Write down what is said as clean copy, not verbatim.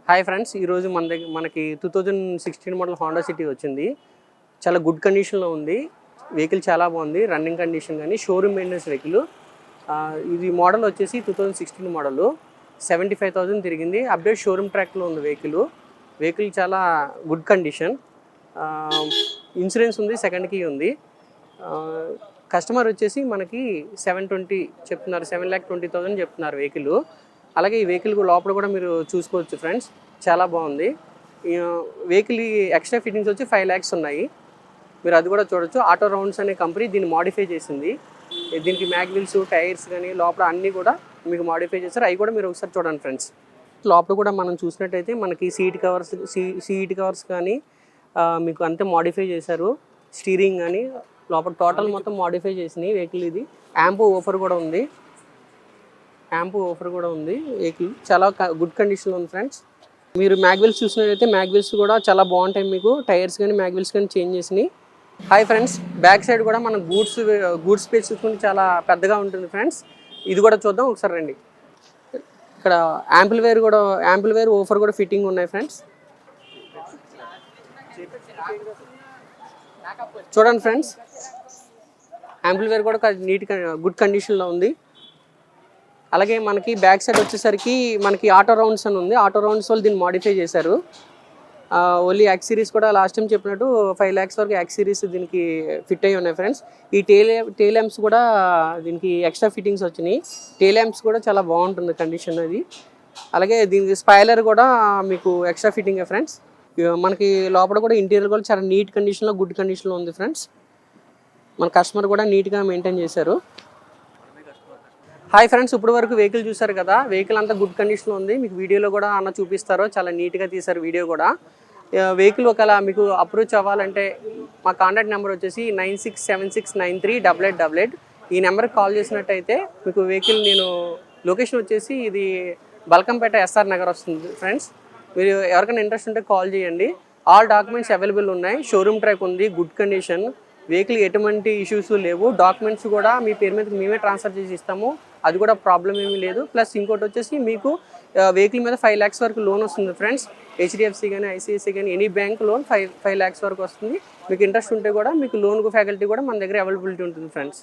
Hi friends, ఈరోజు మనకి 2016 model Honda city వచ్చింది. చాలా గుడ్ కండిషన్లో ఉంది. వెహికల్ చాలా బాగుంది. రన్నింగ్ కండిషన్ కానీ షోరూమ్ మెయింటెనెన్స్ వెహికల్. ఇది మోడల్ వచ్చేసి 2016 మోడల్. 75,000 తిరిగింది. అప్డేట్ షోరూమ్ ట్రాక్లో ఉంది వెహికల్ చాలా గుడ్ కండిషన్. ఇన్సూరెన్స్ ఉంది, సెకండ్ కీ ఉంది. కస్టమర్ వచ్చేసి మనకి 720 చెప్తున్నారు, 7,20,000 చెప్తున్నారు వెహికల్. అలాగే ఈ వెహికల్ లోపల కూడా మీరు చూసుకోవచ్చు ఫ్రెండ్స్, చాలా బాగుంది. వెహికల్ ఎక్స్ట్రా ఫిట్టింగ్స్ వచ్చి 5 lakhs ఉన్నాయి. మీరు అది కూడా చూడొచ్చు. ఆటో రౌండ్స్ అనే కంపెనీ దీన్ని మాడిఫై చేసింది. దీనికి మ్యాగ్విల్స్, టైర్స్ కానీ లోపల అన్నీ కూడా మీకు మాడిఫై చేస్తారు. అవి కూడా మీరు ఒకసారి చూడండి ఫ్రెండ్స్. లోపల కూడా మనం చూసినట్టయితే మనకి సీట్ కవర్స్ కానీ మీకు అంతే మాడిఫై చేశారు. స్టీరింగ్ కానీ లోపల టోటల్ మొత్తం మాడిఫై చేసినాయి వెహికల్. ఇది యాంపో ఓఫర్ కూడా ఉంది. వెహికల్ చాలా గుడ్ కండిషన్లో ఉంది ఫ్రెండ్స్. మీరు మ్యాగ్విల్స్ చూసినట్టయితే మ్యాగ్విల్స్ కూడా చాలా బాగుంటాయి. మీకు టైర్స్ కానీ మ్యాగ్విల్స్ కానీ చేంజ్ చేసినాయి. హాయ్ ఫ్రెండ్స్, బ్యాక్ సైడ్ కూడా మన గూడ్స్ స్పేస్ చూసుకుంటే చాలా పెద్దగా ఉంటుంది ఫ్రెండ్స్. ఇది కూడా చూద్దాం ఒకసారి రండి. ఇక్కడ యాంపిల్వేర్ ఓఫర్ కూడా ఫిట్టింగ్ ఉన్నాయి ఫ్రెండ్స్. చూడండి ఫ్రెండ్స్, యాంపిల్వేర్ కూడా నీట్గా గుడ్ కండిషన్లో ఉంది. అలాగే మనకి బ్యాక్ సైడ్ వచ్చేసరికి మనకి ఆటో రౌండ్స్ అని ఉంది. ఆటో రౌండ్స్ వాళ్ళు దీన్ని మాడిఫై చేశారు. ఓన్లీ యాక్స్ సిరీస్ కూడా లాస్ట్ టైం చెప్పినట్టు 5 lakhs వరకు యాక్స్ సిరీస్ దీనికి ఫిట్ అయ్యి ఉన్నాయి ఫ్రెండ్స్. ఈ టెయిల్ ల్యాంప్స్ కూడా దీనికి ఎక్స్ట్రా ఫిట్టింగ్స్ వచ్చినాయి. టెయిల్ ల్యాంప్స్ కూడా చాలా బాగుంటుంది కండిషన్ అది. అలాగే దీనికి స్పాయిలర్ కూడా మీకు ఎక్స్ట్రా ఫిట్టింగ్ ఫ్రెండ్స్. మనకి లోపల కూడా ఇంటీరియర్ కూడా చాలా నీట్ కండిషన్లో గుడ్ కండిషన్లో ఉంది ఫ్రెండ్స్. మన కస్టమర్ కూడా నీట్గా మెయింటైన్ చేశారు. హాయ్ ఫ్రెండ్స్, ఇప్పుడు వరకు వెహికల్ చూసారు కదా. వెహికల్ అంతా గుడ్ కండిషన్లో ఉంది. మీకు వీడియోలో కూడా అన్న చూపిస్తారు. చాలా నీట్గా తీశారు వీడియో కూడా. వెహికల్ ఒకవేళ మీకు అప్రోచ్ అవ్వాలంటే మా కాంటాక్ట్ నెంబర్ వచ్చేసి 9676938888. ఈ నెంబర్కి కాల్ చేసినట్టయితే మీకు వెహికల్ లొకేషన్ వచ్చేసి ఇది బల్కంపేట ఎస్ఆర్ నగర్ వస్తుంది ఫ్రెండ్స్. మీరు ఎవరికైనా ఇంట్రెస్ట్ ఉంటే కాల్ చేయండి. ఆల్ డాక్యుమెంట్స్ అవైలబుల్ ఉన్నాయి. షోరూమ్ ట్రాక్ ఉంది, గుడ్ కండిషన్. వెహికల్ ఎటువంటి ఇష్యూస్ లేవు. డాక్యుమెంట్స్ కూడా మీ పేరు మీద మేమే ట్రాన్స్ఫర్ చేసి ఇస్తాము. అది కూడా ప్రాబ్లం ఏమీ లేదు. ప్లస్ ఇంకోటి వచ్చేసి మీకు వెహికల్ మీద 5 lakhs వరకు లోన్ వస్తుంది ఫ్రెండ్స్. హెచ్డిఎఫ్సి కానీ, ఐసిఐసి కానీ ఎనీ బ్యాంక్ లోన్ 5 lakhs వరకు వస్తుంది. మీకు ఇంట్రెస్ట్ ఉంటే కూడా మీకు లోన్ ఫ్యాకల్టీ కూడా మన దగ్గర అవైలబిలిటీ ఉంటుంది ఫ్రెండ్స్.